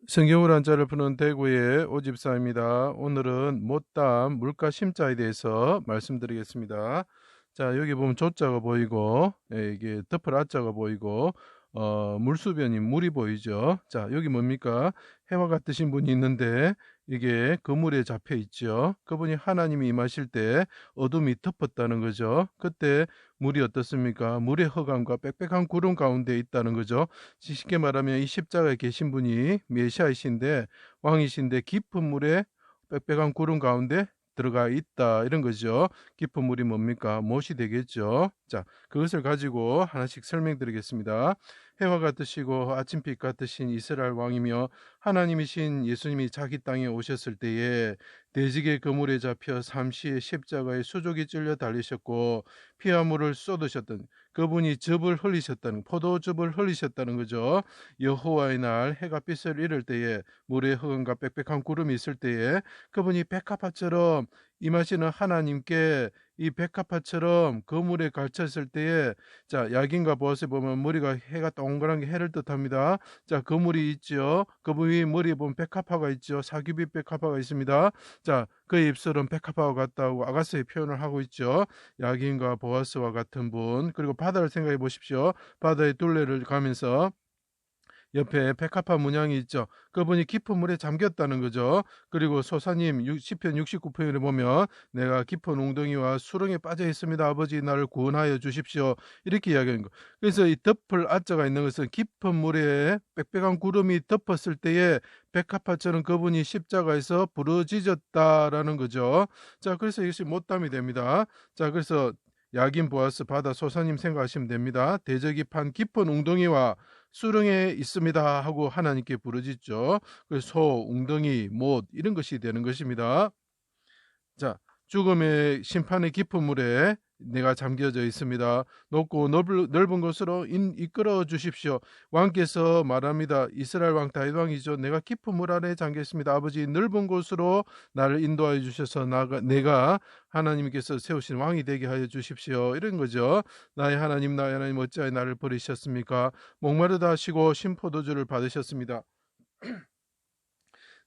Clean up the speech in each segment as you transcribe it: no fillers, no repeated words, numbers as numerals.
성경으로 한자를 푸는 대구의 오집사입니다. 오늘은 못담 물가 심자에 대해서 말씀드리겠습니다. 자, 여기 보면 조자가 보이고, 이게 덮을 아자가 보이고, 물수변인 물이 보이죠. 자, 여기 뭡니까? 해와 같으신 분이 있는데 이게 그물에 잡혀 있죠. 그분이 하나님이 임하실 때 어둠이 덮었다는 거죠. 그때 물이 어떻습니까? 물의 허감과 빽빽한 구름 가운데 있다는 거죠. 쉽게 말하면 이 십자가에 계신 분이 메시아이신데 왕이신데 깊은 물에 빽빽한 구름 가운데 들어가 있다 이런 거죠. 깊은 물이 뭡니까? 못이 되겠죠. 자, 그것을 가지고 하나씩 설명드리겠습니다. 해와 같으시고 아침빛 같으신 이스라엘 왕이며 하나님이신 예수님이 자기 땅에 오셨을 때에 대지의 그물에 잡혀 삼시의 십자가에 수족이 찔려 달리셨고 피와 물을 쏟으셨던 그분이 즙을 흘리셨다는 포도즙을 흘리셨다는 거죠. 여호와의 날 해가 빛을 잃을 때에 물의 흑암과 빽빽한 구름이 있을 때에 그분이 백합화처럼 임하시는 하나님께 이 백합화처럼 그물에 갇혔을 때에 자 야긴과 보아스에 보면 머리가 해가 동그란 게 해를 뜻합니다. 자 그물이 있죠. 그분 위 머리에 보면 백합화가 있죠. 사규빛 백합화가 있습니다. 자 그 입술은 백합화와 같다고 아가스의 표현을 하고 있죠. 야긴과 보아스와 같은 분. 그리고 바다를 생각해 보십시오. 바다의 둘레를 가면서 옆에 백합화 문양이 있죠. 그분이 깊은 물에 잠겼다는 거죠. 그리고 소사님 시편 69편에 보면 내가 깊은 웅덩이와 수렁에 빠져 있습니다. 아버지 나를 구원하여 주십시오. 이렇게 이야기하는 거. 그래서 이 덮을 아자가 있는 것은 깊은 물에 빽빽한 구름이 덮었을 때에 백합화처럼 그분이 십자가에서 부러지졌다라는 거죠. 자, 그래서 이것이 못담이 됩니다. 자, 그래서 야긴 보아스 바다 소사님 생각하시면 됩니다. 대적이 판 깊은 웅덩이와 수렁에 있습니다 하고 하나님께 부르짖죠. 그래서 소, 웅덩이, 못 이런 것이 되는 것입니다. 자, 죽음의 심판의 깊은 물에 내가 잠겨져 있습니다. 높고 넓은 곳으로 이끌어 주십시오. 왕께서 말합니다. 이스라엘 왕 다윗 왕이죠. 내가 깊은 물 안에 잠겨 있습니다. 아버지 넓은 곳으로 나를 인도하여 주셔서 내가 하나님께서 세우신 왕이 되게 하여 주십시오. 이런 거죠. 나의 하나님 어찌하여 나를 버리셨습니까? 목마르다 하시고 신포도주를 받으셨습니다.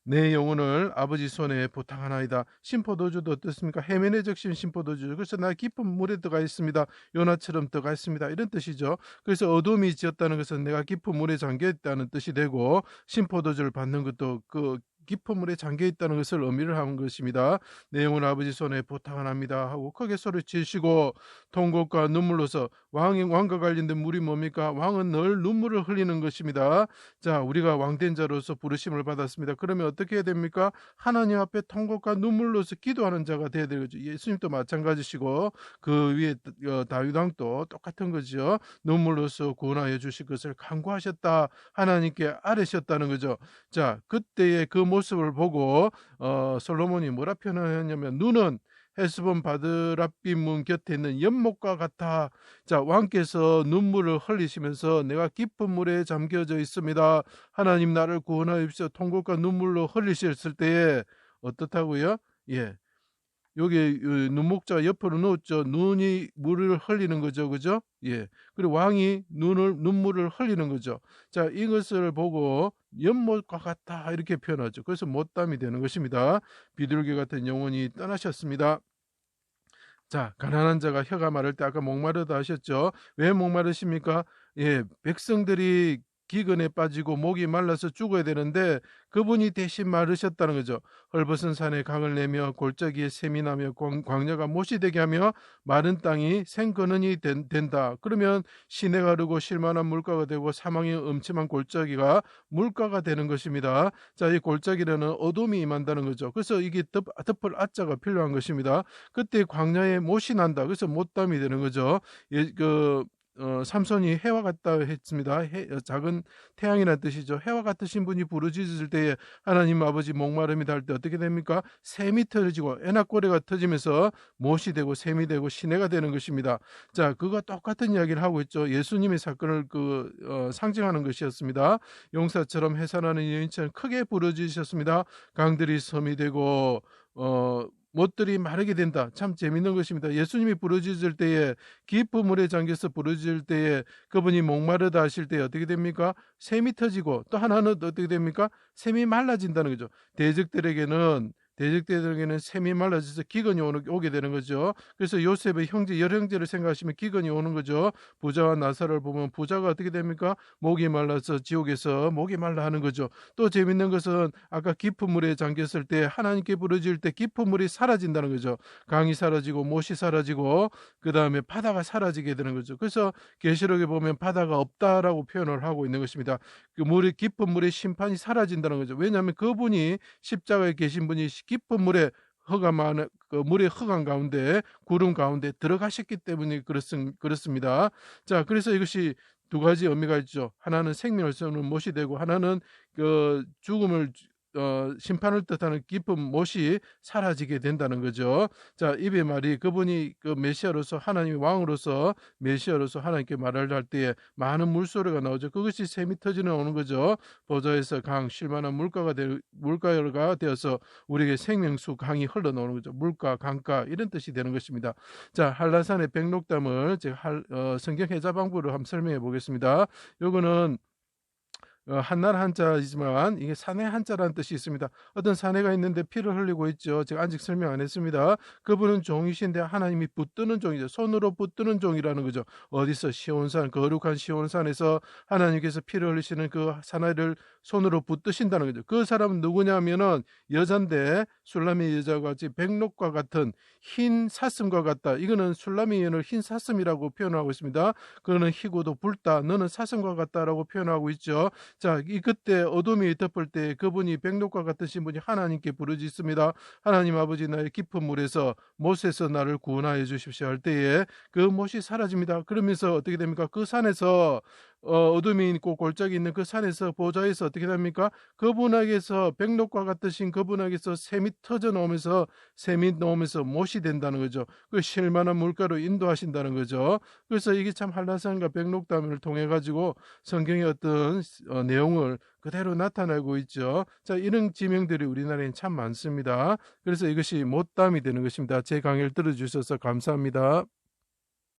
내 영혼을 아버지 손에 부탁하나이다. 신포도주도 어떻습니까? 해면에 적신 신포도주. 그래서 나 깊은 물에 들어가 있습니다. 요나처럼 들어가 있습니다. 이런 뜻이죠. 그래서 어둠이 지었다는 것은 내가 깊은 물에 잠겨 있다는 뜻이 되고 신포도주를 받는 것도 그 깊은 물에 잠겨 있다는 것을 의미를 하는 것입니다. 내 영혼 아버지 손에 부탁합니다 하고 크게 소리치시고 통곡과 눈물로서 왕과 관련된 물이 뭡니까? 왕은 늘 눈물을 흘리는 것입니다. 자, 우리가 왕된 자로서 부르심을 받았습니다. 그러면 어떻게 해야 됩니까? 하나님 앞에 통곡과 눈물로서 기도하는 자가 되어야 되죠. 예수님도 마찬가지시고 그 위에 다윗 왕도 똑같은 거죠. 눈물로서 구원하여 주실 것을 간구하셨다. 하나님께 아뢰셨다는 거죠. 자, 그때의 그 모습을 보고 솔로몬이 뭐라 표현하냐면 눈은 헤스본 바드랍빔 문 곁에 있는 연못과 같아. 자, 왕께서 눈물을 흘리시면서 내가 깊은 물에 잠겨져 있습니다. 하나님 나를 구원하여 주십시오. 통곡과 눈물로 흘리셨을 때에 어떻다고요? 예. 여기 눈목자 옆으로 놓았죠. 눈이 물을 흘리는 거죠. 그죠? 예. 그리고 왕이 눈물을 흘리는 거죠. 자, 이것을 보고 연못과 같다 이렇게 표현하죠. 그래서 못담이 되는 것입니다. 비둘기 같은 영혼이 떠나셨습니다. 자, 가난한 자가 혀가 마를 때 아까 목마르다 하셨죠. 왜 목마르십니까? 예, 백성들이 기근에 빠지고 목이 말라서 죽어야 되는데 그분이 대신 마르셨다는 거죠. 헐벗은 산에 강을 내며 골짜기에 샘이 나며 광야가 못이 되게 하며 마른 땅이 생근원이 된다. 그러면 시내가 흐르고 쉴만한 물가가 되고 사망의 음침한 골짜기가 물가가 되는 것입니다. 자, 이 골짜기라는 어둠이 임한다는 거죠. 그래서 이게 덮을 아자가 필요한 것입니다. 그때 광야에 못이 난다. 그래서 못담이 되는 거죠. 삼손이 해와 같다 했습니다. 작은 태양이라는 뜻이죠. 해와 같으신 분이 부르짖을 때에 하나님 아버지 목마름이 닿을 때 어떻게 됩니까? 샘이 터지고 에낙고래가 터지면서 못이 되고 샘이 되고 시내가 되는 것입니다. 자, 그거 똑같은 이야기를 하고 있죠. 예수님의 사건을 상징하는 것이었습니다. 용사처럼 해산하는 여인처럼 크게 부르짖으셨습니다. 강들이 섬이 되고 못들이 마르게 된다. 참 재밌는 것입니다. 예수님이 부르짖을 때에 깊은 물에 잠겨서 부르짖을 때에 그분이 목마르다 하실 때 어떻게 됩니까? 샘이 터지고 또 하나는 어떻게 됩니까? 샘이 말라진다는 거죠. 대적들에게는 샘이 말라져서 기근이 오게 되는 거죠. 그래서 요셉의 형제, 열형제를 생각하시면 기근이 오는 거죠. 부자와 나사를 보면 부자가 어떻게 됩니까? 목이 말라서 지옥에서 목이 말라 하는 거죠. 또 재밌는 것은 아까 깊은 물에 잠겼을 때 하나님께 부르짖을 때 깊은 물이 사라진다는 거죠. 강이 사라지고 못이 사라지고 그 다음에 바다가 사라지게 되는 거죠. 그래서 계시록에 보면 바다가 없다라고 표현을 하고 있는 것입니다. 그 물이 깊은 물의 심판이 사라진다는 거죠. 왜냐하면 그분이 십자가에 계신 분이 깊은 물에 그 물의 흑암 가운데 구름 가운데 들어가셨기 때문에 그렇습니다. 자, 그래서 이것이 두 가지 의미가 있죠. 하나는 생명을 쏘는 못이 되고 하나는 그 죽음을 심판을 뜻하는 깊은 못이 사라지게 된다는 거죠. 자, 입의 말이 그분이 그 메시아로서 하나님의 왕으로서 메시아로서 하나님께 말을 할 때에 많은 물소리가 나오죠. 그것이 샘이 터지는 오는 거죠. 보좌에서 강, 쉴만한 물가가 되어서 우리에게 생명수 강이 흘러나오는 거죠. 물가, 강가 이런 뜻이 되는 것입니다. 자, 한라산의 백록담을 제가 성경 해자 방법으로 한번 설명해 보겠습니다. 요거는 한날 한자이지만 이게 사내 한자라는 뜻이 있습니다. 어떤 사내가 있는데 피를 흘리고 있죠. 제가 아직 설명 안 했습니다. 그분은 종이신데 하나님이 붙드는 종이죠. 손으로 붙드는 종이라는 거죠. 어디서 시온산, 거룩한 시온산에서 하나님께서 피를 흘리시는 그 사내를 손으로 붙드신다는 거죠. 그 사람은 누구냐면은 여잔데 술라미 여자가 같이 백록과 같은 흰 사슴과 같다. 이거는 술라미 여인을 흰 사슴이라고 표현하고 있습니다. 그는 희고도 붉다. 너는 사슴과 같다라고 표현하고 있죠. 자, 그때 어둠이 덮을 때 그분이 백록과 같으신 분이 하나님께 부르짖습니다. 하나님 아버지, 나의 깊은 물에서 못에서 나를 구원하여 주십시오 할 때에 그 못이 사라집니다. 그러면서 어떻게 됩니까? 그 산에서 어둠이 있고 골짜기 있는 그 산에서 보좌에서 어떻게 됩니까? 그분에게서 백록과 같으신 그분에게서 샘이 터져 나오면서 못이 된다는 거죠. 그 쉴만한 물가로 인도하신다는 거죠. 그래서 이게 참 한라산과 백록담을 통해 가지고 성경의 어떤 내용을 그대로 나타내고 있죠. 자, 이런 지명들이 우리나라에 참 많습니다. 그래서 이것이 못담이 되는 것입니다. 제 강의를 들어주셔서 감사합니다.